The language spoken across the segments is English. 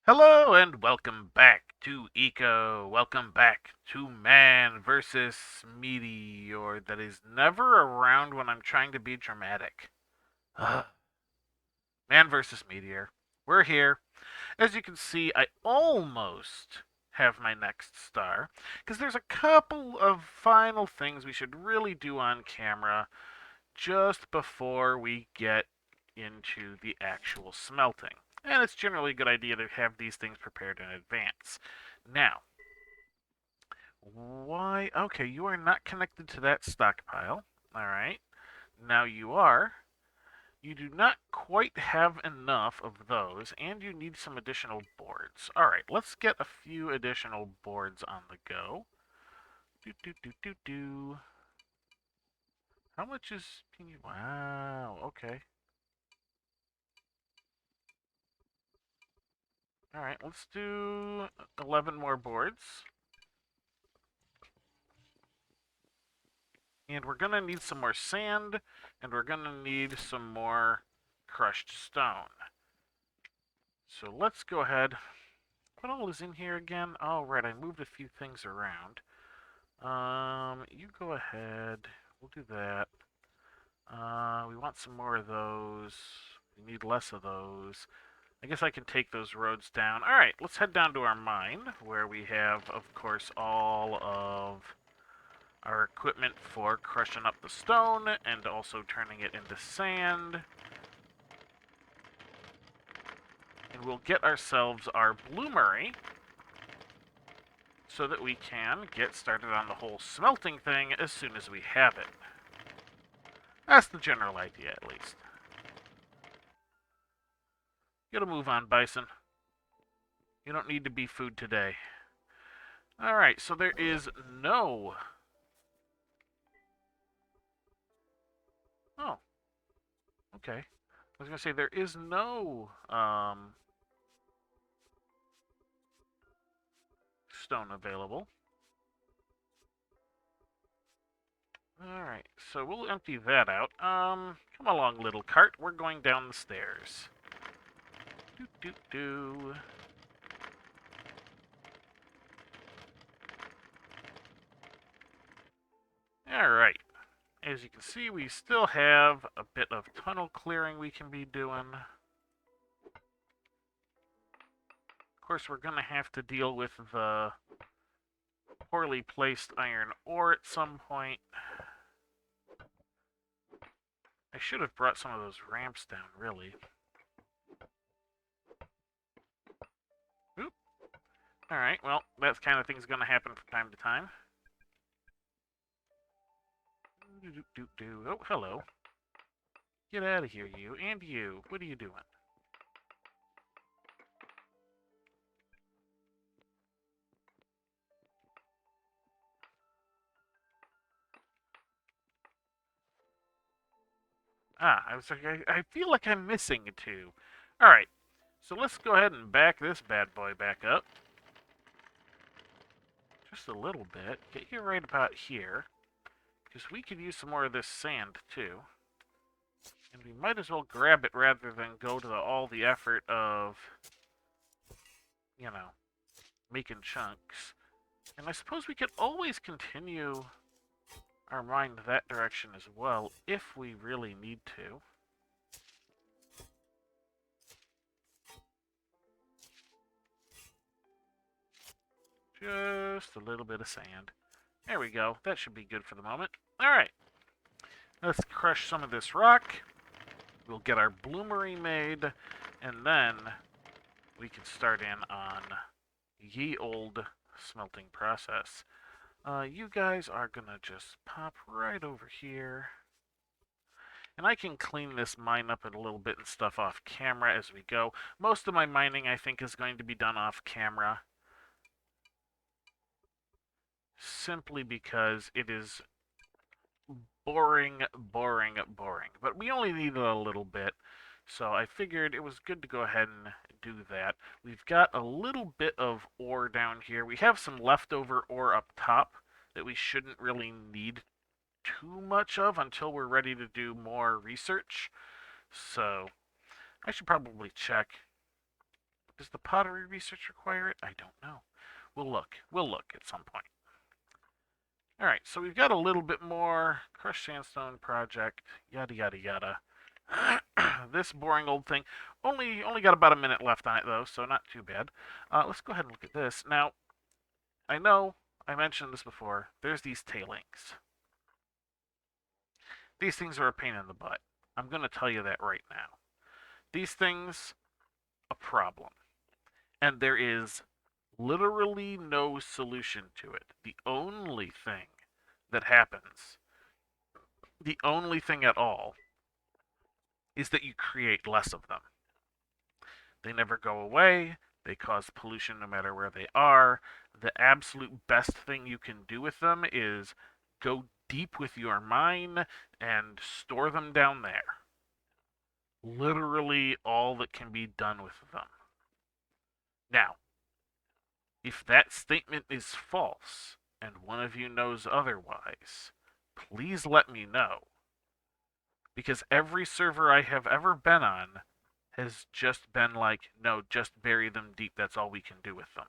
Hello and welcome back to Eco. Welcome back to Man versus Meteor that is never around when I'm trying to be dramatic. Ugh. Man versus Meteor. We're here. As you can see, I almost have my next star because there's a couple of final things we should really do on camera just before we get into the actual smelting. And it's generally a good idea to have these things prepared in advance. Now, why? Okay, you are not connected to that stockpile. All right. Now you are. You do not quite have enough of those, and you need some additional boards. All right, let's get a few additional boards on the go. Do do do do do. How much is? Can you? Wow. Okay. All right, let's do 11 more boards. And we're going to need some more sand, and we're going to need some more crushed stone. So let's go ahead. What all is in here again? Oh, right, I moved a few things around. You go ahead. We'll do that. We want some more of those. We need less of those. I guess I can take those roads down. All right, let's head down to our mine, where we have, of course, all of our equipment for crushing up the stone and also turning it into sand. And we'll get ourselves our bloomery so that we can get started on the whole smelting thing as soon as we have it. That's the general idea, at least. Gotta move on, Bison. You don't need to be food today. Alright, so there is no... Oh, okay. I was gonna say, there is no, stone available. Alright, so we'll empty that out. Come along, little cart. We're going down the stairs. Doo doo doo. Alright. As you can see, we still have a bit of tunnel clearing we can be doing. Of course, we're going to have to deal with the poorly placed iron ore at some point. I should have brought some of those ramps down, really. Oop. Alright, well, that kind of thing's going to happen from time to time. Oh, hello. Get out of here, you. And you. What are you doing? Ah, I was like, I feel like I'm missing two. Alright, so let's go ahead and back this bad boy back up. Just a little bit. Get you right about here. Because we could use some more of this sand, too. And we might as well grab it rather than go to all the effort of, you know, making chunks. And I suppose we could always continue our mine that direction as well, if we really need to. Just a little bit of sand. There we go. That should be good for the moment. Alright. Let's crush some of this rock. We'll get our bloomery made, and then we can start in on ye old smelting process. You guys are gonna just pop right over here. And I can clean this mine up a little bit and stuff off camera as we go. Most of my mining, I think, is going to be done off camera. Simply because it is boring, boring, boring. But we only needed a little bit, so I figured it was good to go ahead and do that. We've got a little bit of ore down here. We have some leftover ore up top that we shouldn't really need too much of until we're ready to do more research. So I should probably check. Does the pottery research require it? I don't know. We'll look. We'll look at some point. All right, so we've got a little bit more crushed sandstone project, yada yada yada. This boring old thing only got about a minute left on it though, so not too bad. Let's go ahead and look at this now. I know I mentioned this before. There's these tailings. These things are a pain in the butt. I'm going to tell you that right now. These things, a problem. And there is literally no solution to it. The only thing that happens, the only thing at all, is that you create less of them. They never go away. They cause pollution no matter where they are. The absolute best thing you can do with them is go deep with your mine and store them down there. Literally all that can be done with them. Now, if that statement is false and one of you knows otherwise, please let me know. Because every server I have ever been on has just been like, no, just bury them deep. That's all we can do with them.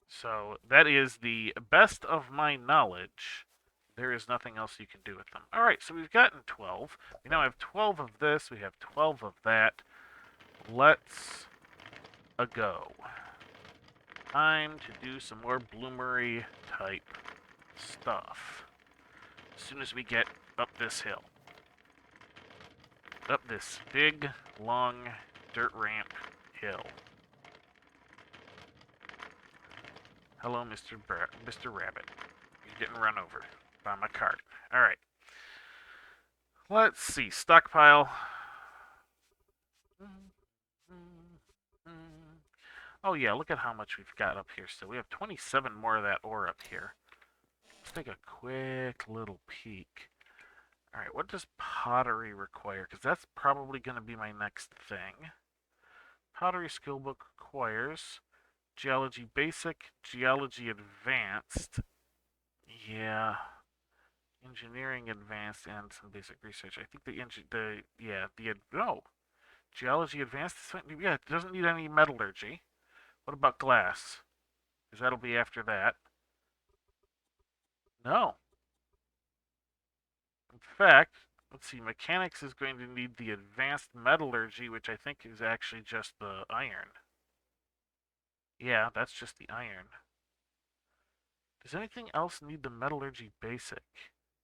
So that is the best of my knowledge. There is nothing else you can do with them. All right, so we've gotten 12. We now have 12 of this. We have 12 of that. Let's go. Time to do some more bloomery type stuff. As soon as we get up this hill. Up this big, long dirt ramp hill. Hello, Mr. Rabbit. You're getting run over by my cart. All right. Let's see. Stockpile. Oh, yeah. Look at how much we've got up here still. We have 27 more of that ore up here. Let's take a quick little peek. All right. What does pottery require? Because that's probably going to be my next thing. Pottery skill book requires geology basic, geology advanced. Yeah. Engineering advanced and some basic research. I think geology advanced. Yeah, it doesn't need any metallurgy. What about glass? Because that'll be after that. No. In fact, let's see. Mechanics is going to need the advanced metallurgy, which I think is actually just the iron. Yeah, that's just the iron. Does anything else need the metallurgy basic?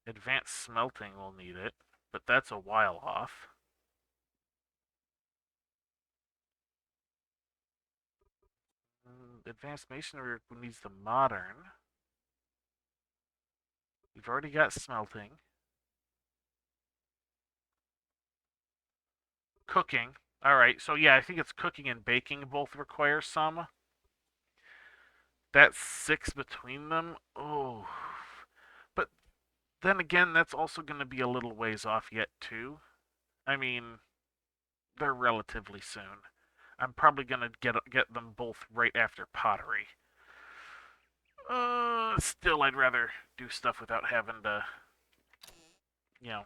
Advanced smelting will need it, but that's a while off. Advanced masonry needs the modern. We've already got smelting. Cooking. Alright, so yeah, I think it's cooking and baking both require some. That's 6 between them. Oh. But then again, that's also going to be a little ways off yet, too. I mean, they're relatively soon. I'm probably going to get them both right after pottery. Still, I'd rather do stuff without having to, you know,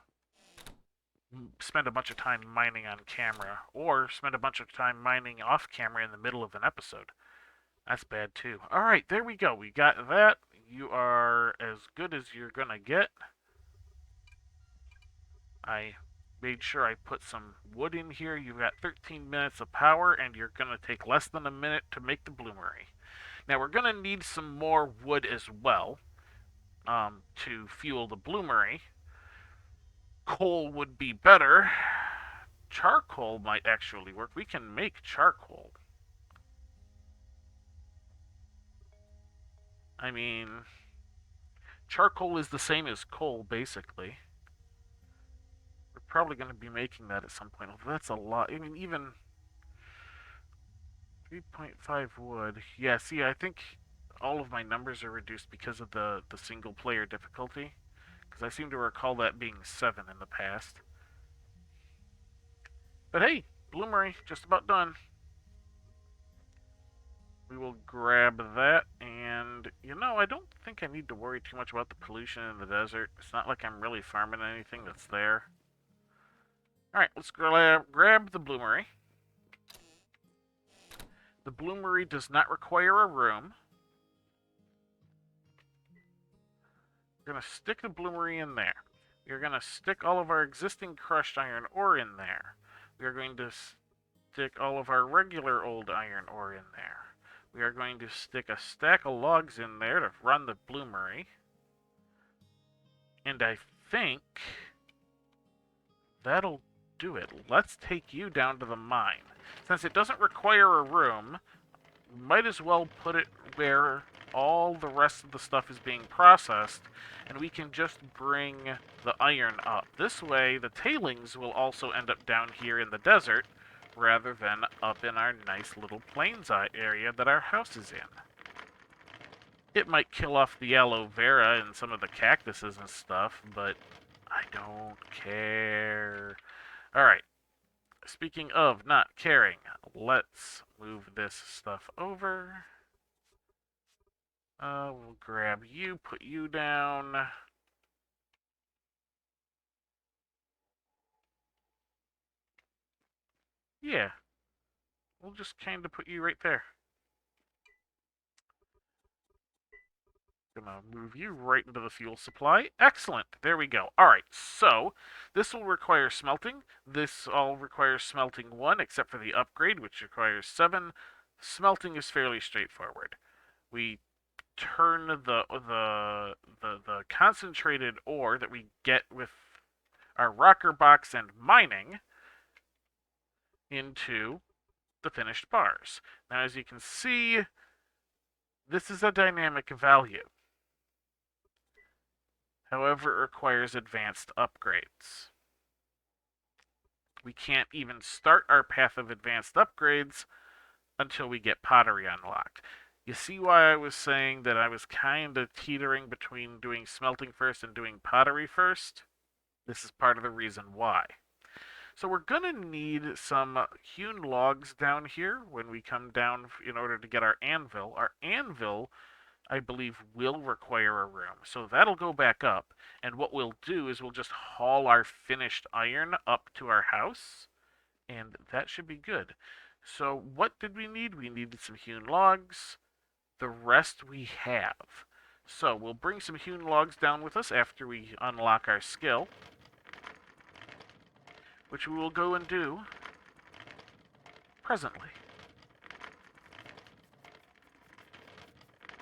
spend a bunch of time mining on camera, or spend a bunch of time mining off camera in the middle of an episode. That's bad too. Alright, there we go. We got that. You are as good as you're gonna get. I made sure I put some wood in here. You've got 13 minutes of power, and you're gonna take less than a minute to make the bloomery. Now we're gonna need some more wood as well to fuel the bloomery. Coal would be better. Charcoal might actually work. We can make charcoal. I mean, charcoal is the same as coal, basically. We're probably going to be making that at some point. That's a lot. I mean, even 3.5 wood. Yeah, see, I think all of my numbers are reduced because of the single-player difficulty. Because I seem to recall that being 7 in the past. But hey, bloomery, just about done. We will grab that, and I don't think I need to worry too much about the pollution in the desert. It's not like I'm really farming anything that's there. Alright, let's grab the bloomery. The bloomery does not require a room. We're going to stick the bloomery in there. We're going to stick all of our existing crushed iron ore in there. We are going to stick all of our regular old iron ore in there. We are going to stick a stack of logs in there to run the bloomery. And I think that'll do it. Let's take you down to the mine. Since it doesn't require a room, might as well put it where all the rest of the stuff is being processed, and we can just bring the iron up. This way, the tailings will also end up down here in the desert, rather than up in our nice little plains area that our house is in. It might kill off the aloe vera and some of the cactuses and stuff, but I don't care. Alright, speaking of not caring, let's move this stuff over. We'll grab you, put you down. Yeah, we'll just kind of put you right there. Gonna move you right into the fuel supply. Excellent. There we go. All right, so this will require smelting. This all requires smelting 1, except for the upgrade, which requires 7. Smelting is fairly straightforward. We turn the concentrated ore that we get with our rocker box and mining into the finished bars. Now, as you can see, this is a dynamic value. However, it requires advanced upgrades. We can't even start our path of advanced upgrades until we get pottery unlocked. You see why I was saying that I was kind of teetering between doing smelting first and doing pottery first? This is part of the reason why. So we're going to need some hewn logs down here when we come down in order to get our anvil. Our anvil, I believe, will require a room. So that'll go back up. And what we'll do is we'll just haul our finished iron up to our house. And that should be good. So what did we need? We needed some hewn logs. The rest we have. So we'll bring some hewn logs down with us after we unlock our skill, which we will go and do presently.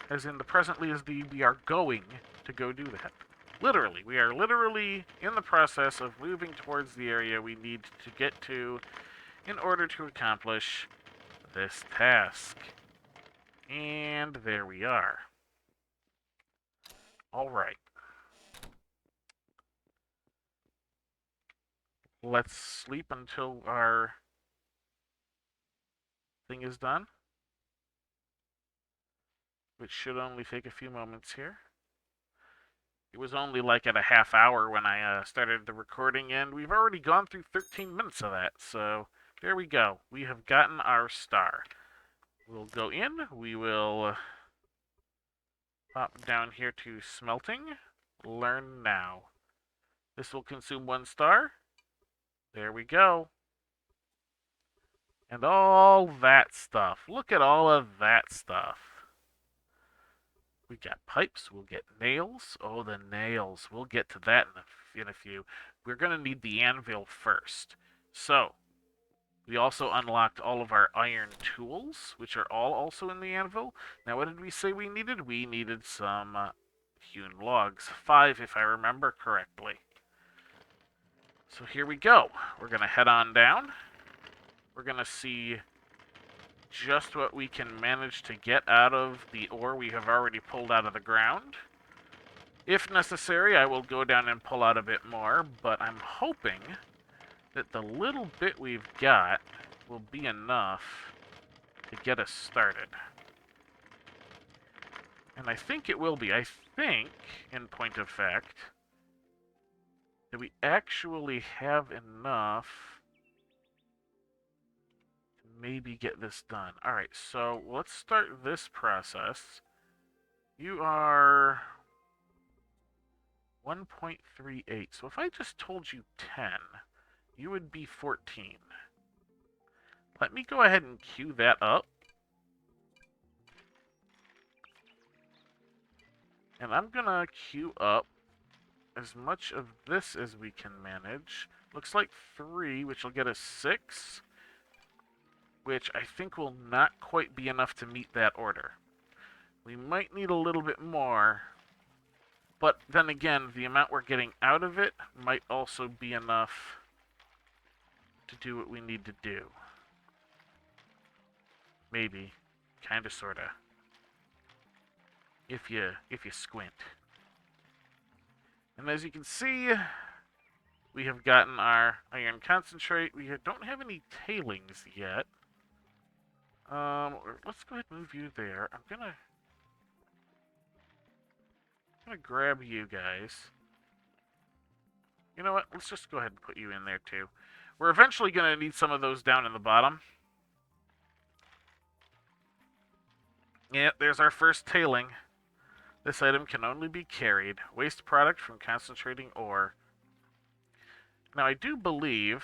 As in the presently is the we are going to go do that. Literally, we are literally in the process of moving towards the area we need to get to in order to accomplish this task. And there we are. Alright. Let's sleep until our thing is done, which should only take a few moments here. It was only like at a half hour when I started the recording, and we've already gone through 13 minutes of that, so there we go. We have gotten our star. We'll go in, we will pop down here to smelting, learn now. This will consume 1 star. There we go. And all that stuff. Look at all of that stuff. We got pipes. We'll get nails. Oh, the nails. We'll get to that in a few. We're going to need the anvil first. So, we also unlocked all of our iron tools, which are all also in the anvil. Now, what did we say we needed? We needed some hewn logs. 5, if I remember correctly. So here we go. We're going to head on down. We're going to see just what we can manage to get out of the ore we have already pulled out of the ground. If necessary, I will go down and pull out a bit more, but I'm hoping that the little bit we've got will be enough to get us started. And I think it will be. I think, in point of fact, that we actually have enough to maybe get this done. Alright, so let's start this process. You are 1.38. So if I just told you 10, you would be 14. Let me go ahead and queue that up. And I'm gonna queue up as much of this as we can manage. Looks like 3, which will get us 6, which I think will not quite be enough to meet that order. We might need a little bit more, but then again, the amount we're getting out of it might also be enough to do what we need to do. Maybe. Kinda, sorta. If you squint. And as you can see, we have gotten our iron concentrate. We don't have any tailings yet. Let's go ahead and move you there. I'm gonna grab you guys. You know what? Let's just go ahead and put you in there too. We're eventually gonna need some of those down in the bottom. Yeah, there's our first tailing. This item can only be carried. Waste product from concentrating ore. Now, I do believe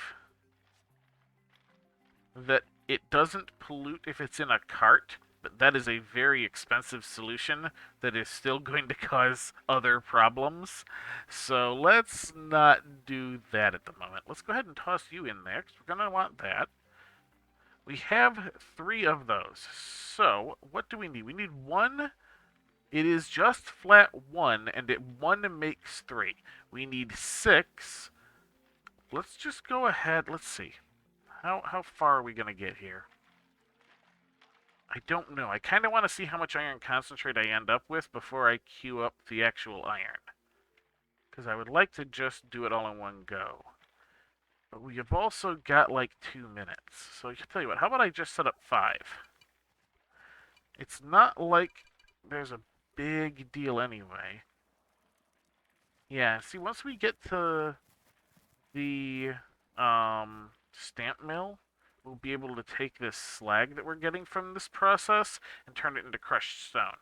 that it doesn't pollute if it's in a cart, but that is a very expensive solution that is still going to cause other problems. So let's not do that at the moment. Let's go ahead and toss you in there, because we're going to want that. We have 3 of those. So what do we need? We need 1. It is just flat 1, and 1 makes 3. We need 6. Let's just go ahead. Let's see. How far are we going to get here? I don't know. I kind of want to see how much iron concentrate I end up with before I queue up the actual iron. Because I would like to just do it all in one go. But we have also got like 2 minutes. So I can tell you what, how about I just set up 5? It's not like there's a big deal anyway. Yeah, see, once we get to the stamp mill, we'll be able to take this slag that we're getting from this process and turn it into crushed stone.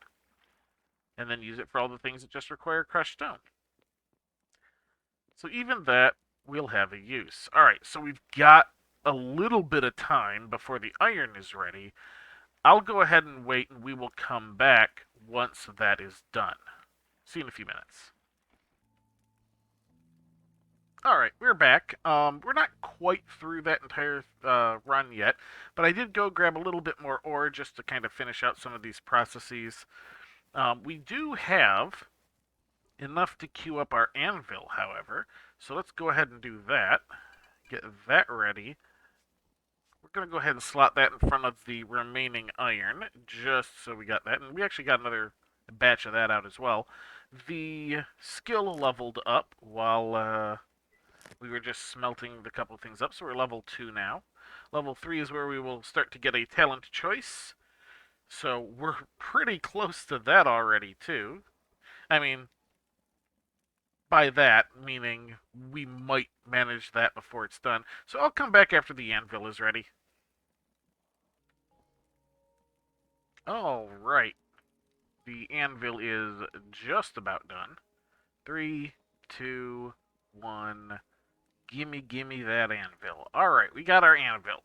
And then use it for all the things that just require crushed stone. So even that, we'll have a use. Alright, so we've got a little bit of time before the iron is ready. I'll go ahead and wait, and we will come back once that is done. See you in a few minutes. Alright, we're back. We're not quite through that entire run yet, but I did go grab a little bit more ore just to kind of finish out some of these processes. We do have enough to queue up our anvil, however, so let's go ahead and do that. Get that ready. We're going to go ahead and slot that in front of the remaining iron, just so we got that. And we actually got another batch of that out as well. The skill leveled up while we were just smelting the couple things up, so we're level 2 now. Level 3 is where we will start to get a talent choice. So we're pretty close to that already, too. I mean, by that, meaning we might manage that before it's done. So I'll come back after the anvil is ready. All right. The anvil is just about done. 3, 2, 1. Gimme that anvil. All right, we got our anvil.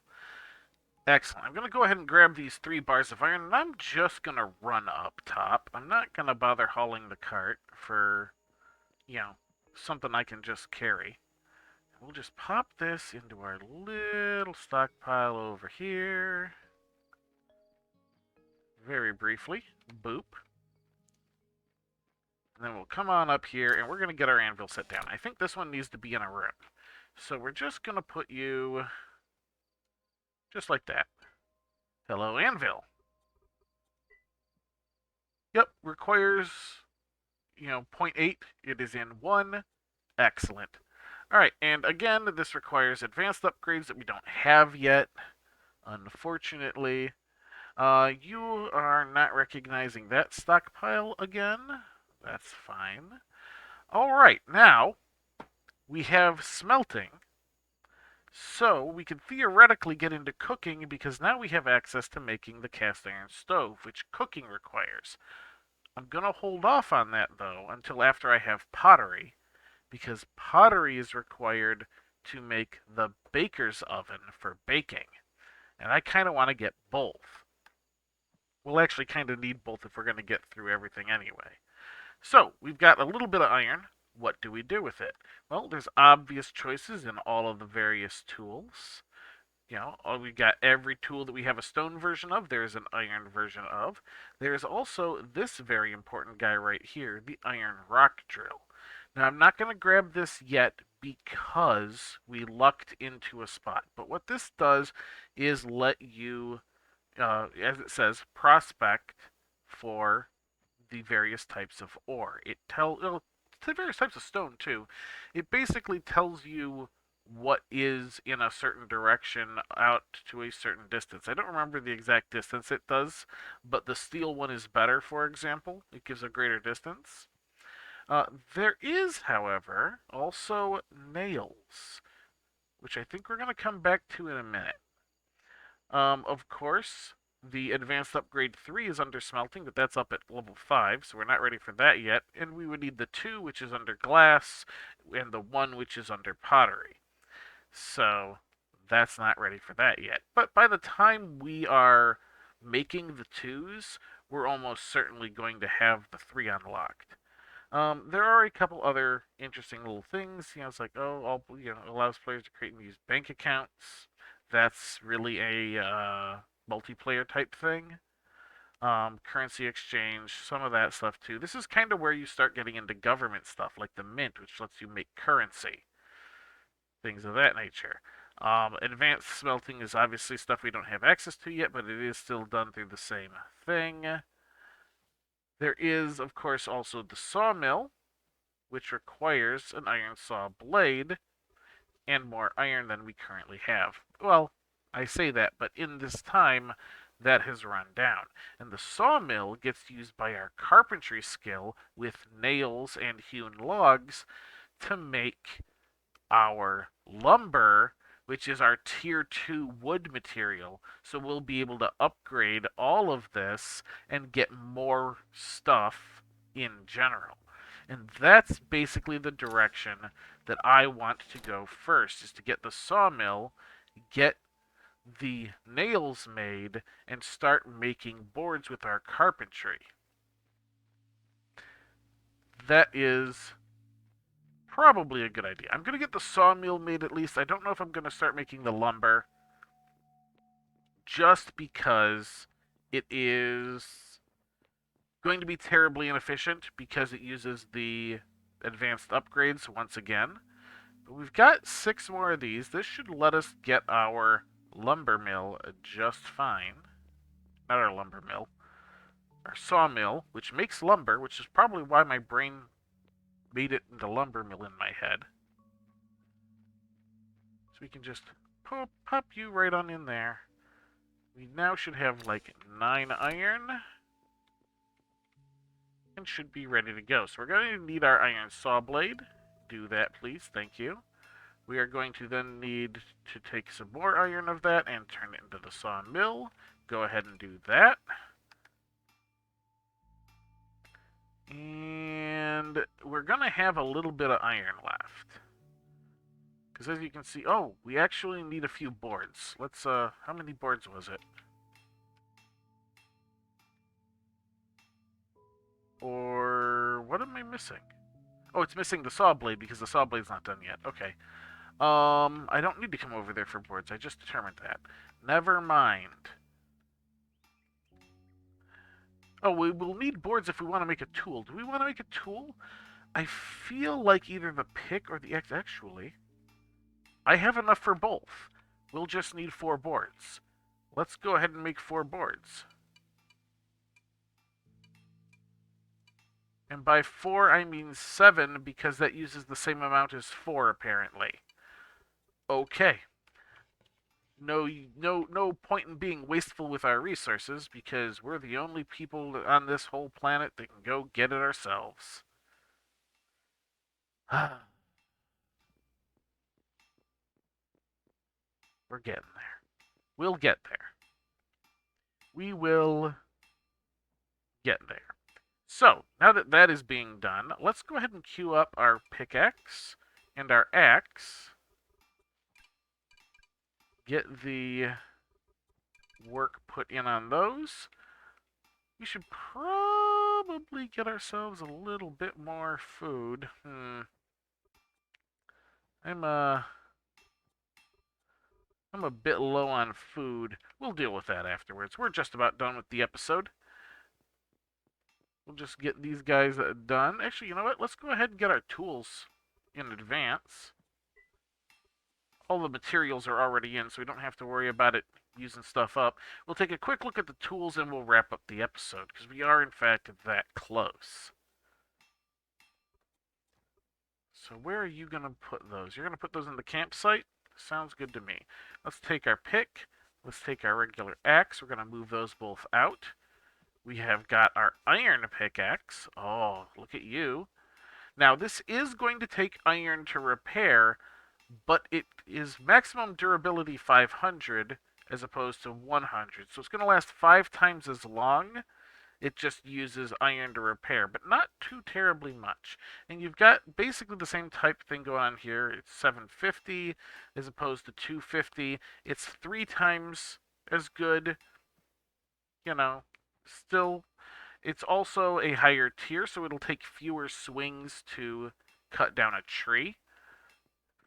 Excellent. I'm going to go ahead and grab these 3 bars of iron, and I'm just going to run up top. I'm not going to bother hauling the cart for, something I can just carry. We'll just pop this into our little stockpile over here. Very briefly. Boop. And then we'll come on up here, and we're going to get our anvil set down. I think this one needs to be in a room. So we're just going to put you just like that. Hello, anvil. Yep, requires, 0.8. It is in 1. Excellent. All right, and again, this requires advanced upgrades that we don't have yet, unfortunately. You are not recognizing that stockpile again. That's fine. All right, now we have smelting. So we can theoretically get into cooking because now we have access to making the cast iron stove, which cooking requires. I'm going to hold off on that, though, until after I have pottery, because pottery is required to make the baker's oven for baking. And I kind of want to get both. We'll actually kind of need both if we're going to get through everything anyway. So, we've got a little bit of iron. What do we do with it? Well, there's obvious choices in all of the various tools. We got every tool that we have a stone version of, there's an iron version of. There's also this very important guy right here, the iron rock drill. Now, I'm not going to grab this yet because we lucked into a spot. But what this does is let you, as it says, prospect for the various types of ore. The various types of stone too. It basically tells you what is in a certain direction out to a certain distance. I don't remember the exact distance it does, but the steel one is better, for example. It gives a greater distance. There is, however, also nails, which I think we're going to come back to in a minute. Of course, the advanced upgrade 3 is under smelting, but that's up at level 5, so we're not ready for that yet. And we would need the 2, which is under glass, and the 1, which is under pottery. So that's not ready for that yet. But by the time we are making the 2s, we're almost certainly going to have the 3 unlocked. There are a couple other interesting little things. It's like, allows players to create and use bank accounts. That's really a multiplayer type thing. Currency exchange, some of that stuff too. This is kind of where you start getting into government stuff, like the mint, which lets you make currency, things of that nature. Advanced smelting is obviously stuff we don't have access to yet, but it is still done through the same thing. There is, of course, also the sawmill, which requires an iron saw blade and more iron than we currently have. Well, I say that, but in this time, that has run down. And the sawmill gets used by our carpentry skill with nails and hewn logs to make our lumber, which is our tier 2 wood material. So we'll be able to upgrade all of this and get more stuff in general. And that's basically the direction that I want to go first, is to get the sawmill, get the nails made, and start making boards with our carpentry. That is probably a good idea. I'm going to get the sawmill made at least. I don't know if I'm going to start making the lumber, just because it is going to be terribly inefficient because it uses the advanced upgrades once again. But we've got 6 more of these. This should let us get our lumber mill just fine. Not our lumber mill. Our sawmill, which makes lumber, which is probably why my brain made it into lumber mill in my head. So we can just pop you right on in there. We now should have like 9 iron and should be ready to go. So we're going to need our iron saw blade. Do that, please. Thank you. We are going to then need to take some more iron of that and turn it into the sawmill. Go ahead and do that. And we're going to have a little bit of iron left. Because as you can see, we actually need a few boards. Let's, how many boards was it? Or what am I missing? Oh, it's missing the saw blade because the saw blade's not done yet. Okay. I don't need to come over there for boards. I just determined that. Never mind. Oh, we will need boards if we want to make a tool. Do we want to make a tool? I feel like either the pick or the X. Actually, I have enough for both. We'll just need 4 boards. Let's go ahead and make 4 boards. And by 4, I mean 7, because that uses the same amount as 4, apparently. Okay. No point in being wasteful with our resources, because we're the only people on this whole planet that can go get it ourselves. We're getting there. We'll get there. We will get there. So, now that that is being done, let's go ahead and queue up our pickaxe and our axe. Get the work put in on those. We should probably probably get ourselves a little bit more food. I'm I'm a bit low on food. We'll deal with that afterwards. We're just about done with the episode. We'll just get these guys done. Actually, you know what? Let's go ahead and get our tools in advance. All the materials are already in, so we don't have to worry about it using stuff up. We'll take a quick look at the tools and we'll wrap up the episode, because we are, in fact, that close. So where are you going to put those? You're going to put those in the campsite? Sounds good to me. Let's take our pick. Let's take our regular axe. We're going to move those both out. We have got our iron pickaxe. Oh, look at you. Now, this is going to take iron to repair, but it is maximum durability 500 as opposed to 100. So it's going to last 5 times as long. It just uses iron to repair, but not too terribly much. And you've got basically the same type thing going on here. It's 750 as opposed to 250. It's 3 times as good, you know, still. It's also a higher tier, so it'll take fewer swings to cut down a tree.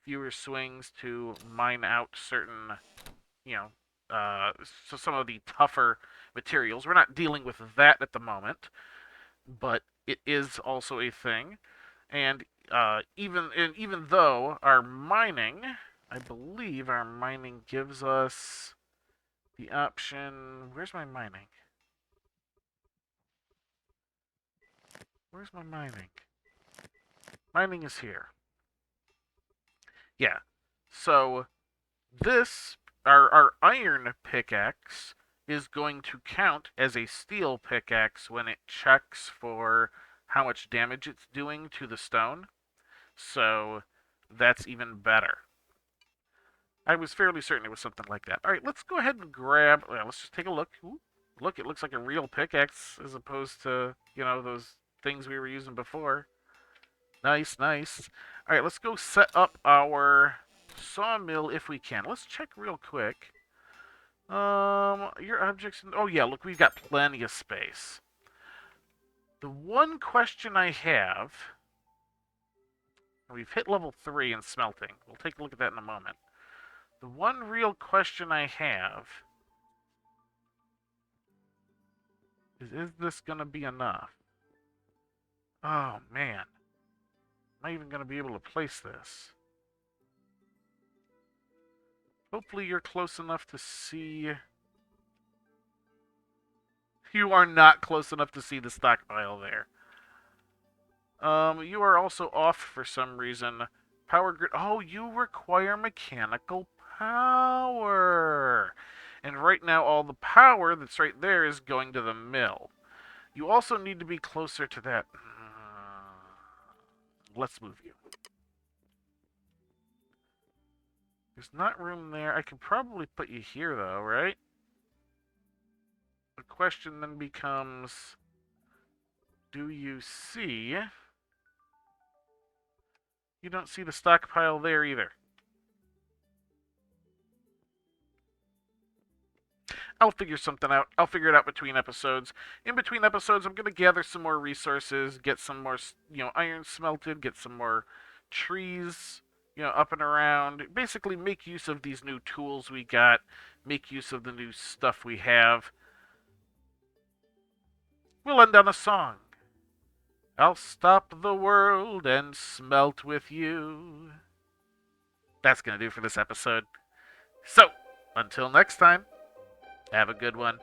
Fewer swings to mine out certain, you know, so some of the tougher materials. We're not dealing with that at the moment, but it is also a thing. And even though our mining, I believe our mining gives us the option. Where's my mining? Where's my mining? Mining is here. Yeah. So this, our iron pickaxe, is going to count as a steel pickaxe when it checks for how much damage it's doing to the stone. So that's even better. I was fairly certain it was something like that. All right, let's go ahead and grab. Well, let's just take a look. Ooh, look, it looks like a real pickaxe as opposed to, you know, those things we were using before. Nice, nice. All right, let's go set up our sawmill if we can. Let's check real quick. Your objects. Oh yeah, look, we've got plenty of space. The one question I have. We've hit level 3 in smelting. We'll take a look at that in a moment. The one real question I have is this gonna be enough? Oh man. Am I even gonna be able to place this? Hopefully you're close enough to see. You are not close enough to see the stockpile there. You are also off for some reason. Power grid. Oh, you require mechanical power. And right now, all the power that's right there is going to the mill. You also need to be closer to that. Let's move you. There's not room there. I could probably put you here, though, right? The question then becomes, do you see? You don't see the stockpile there either. I'll figure something out. I'll figure it out between episodes. In between episodes, I'm going to gather some more resources, get some more, iron smelted, get some more trees, up and around. Basically, make use of these new tools we got, make use of the new stuff we have. We'll end on a song. I'll stop the world and smelt with you. That's going to do for this episode. So, until next time, have a good one.